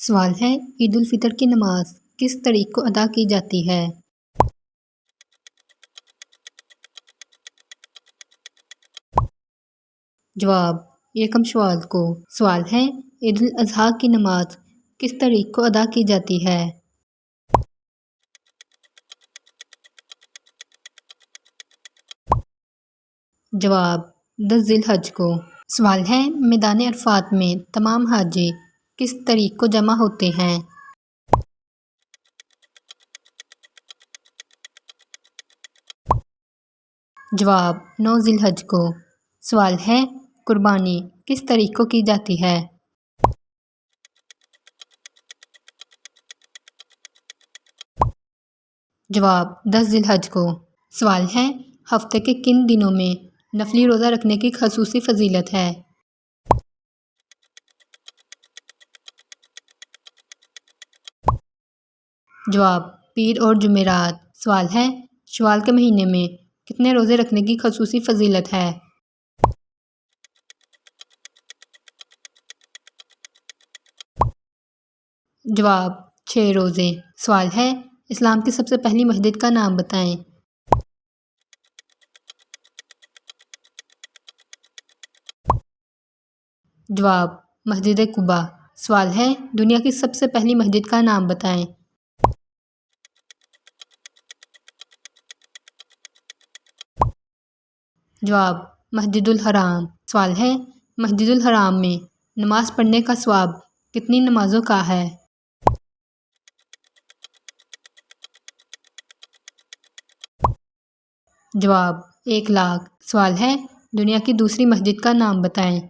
سوال ہے عید الفطر کی نماز کس تاریخ کو ادا کی جاتی ہے؟ جواب یکم شوال کو۔ سوال ہے عید الاضحیٰ کی نماز کس تاریخ کو ادا کی جاتی ہے؟ جواب 10 ذی الحجہ کو۔ سوال ہے میدان عرفات میں تمام حاجی کس تاریخ کو جمع ہوتے ہیں؟ جواب 9 ذی الحجہ کو۔ سوال ہے قربانی کس تاریخ کو کی جاتی ہے؟ جواب 10 ذی الحجہ کو۔ سوال ہے ہفتے کے کن دنوں میں نفلی روزہ رکھنے کی خصوصی فضیلت ہے؟ جواب پیر اور جمعرات۔ سوال ہے شوال کے مہینے میں کتنے روزے رکھنے کی خصوصی فضیلت ہے؟ جواب 6 روزے۔ سوال ہے اسلام کی سب سے پہلی مسجد کا نام بتائیں۔ جواب مسجد قباء۔ سوال ہے دنیا کی سب سے پہلی مسجد کا نام بتائیں۔ جواب مسجد الحرام۔ سوال ہے مسجد الحرام میں نماز پڑھنے کا ثواب کتنی نمازوں کا ہے؟ جواب 1,00,000۔ سوال ہے دنیا کی دوسری مسجد کا نام بتائیں۔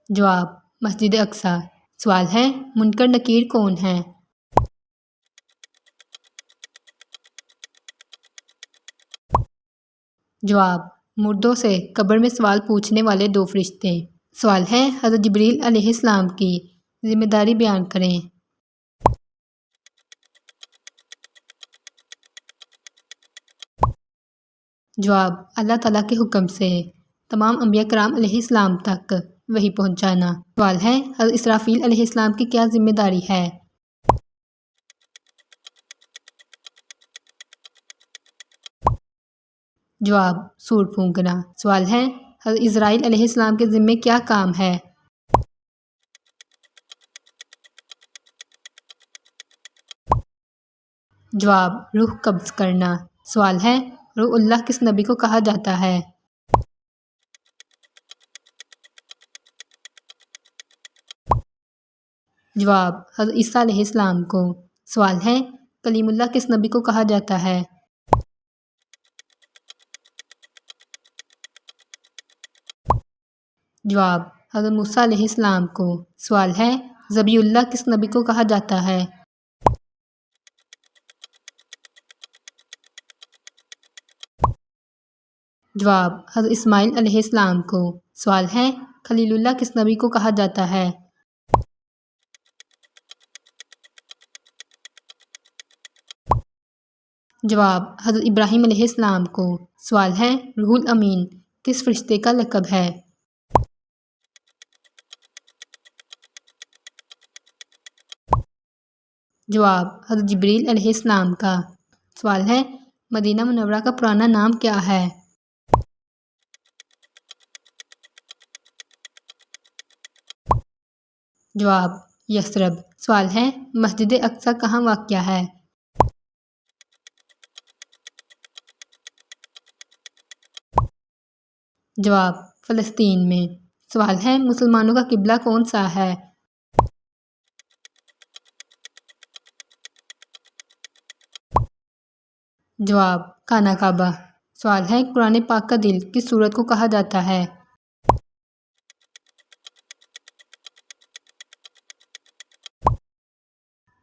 جواب مسجد اقصی۔ سوال ہے منکر نکیر کون ہیں؟ جواب مردوں سے قبر میں سوال پوچھنے والے 2 فرشتے۔ سوال ہے حضرت جبریل علیہ السلام کی ذمہ داری بیان کریں۔ جواب اللہ تعالیٰ کے حکم سے تمام انبیاء کرام علیہ السلام تک وحی پہنچانا۔ سوال ہے حضرت اسرافیل علیہ السلام کی کیا ذمہ داری ہے؟ جواب سور پھونکنا۔ سوال ہے حضرت اسرائیل علیہ السلام کے ذمے کیا کام ہے؟ جواب روح قبض کرنا۔ سوال ہے روح اللہ کس نبی کو کہا جاتا ہے؟ جواب حضرت عیسیٰ علیہ السلام کو۔ سوال ہے کلیم اللہ کس نبی کو کہا جاتا ہے؟ جواب حضرت موسیٰ علیہ السلام کو۔ سوال ہے ذبیح اللہ کس نبی کو کہا جاتا ہے؟ جواب حضرت اسماعیل علیہ السلام کو۔ سوال ہے خلیل اللہ کس نبی کو کہا جاتا ہے؟ جواب حضرت ابراہیم علیہ السلام کو۔ سوال ہے روح الامین کس فرشتے کا لقب ہے؟ جواب حضرت جبریل علیہ السلام کا۔ سوال ہے مدینہ منورہ کا پرانا نام کیا ہے؟ جواب یثرب۔ سوال ہے مسجد اقصی کہاں واقع ہے؟ جواب فلسطین میں۔ سوال ہے مسلمانوں کا قبلہ کون سا ہے؟ جواب خانہ کعبہ۔ سوال ہے قرآن پاک کا دل کس سورت کو کہا جاتا ہے؟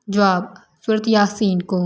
جواب سورت یاسین کو۔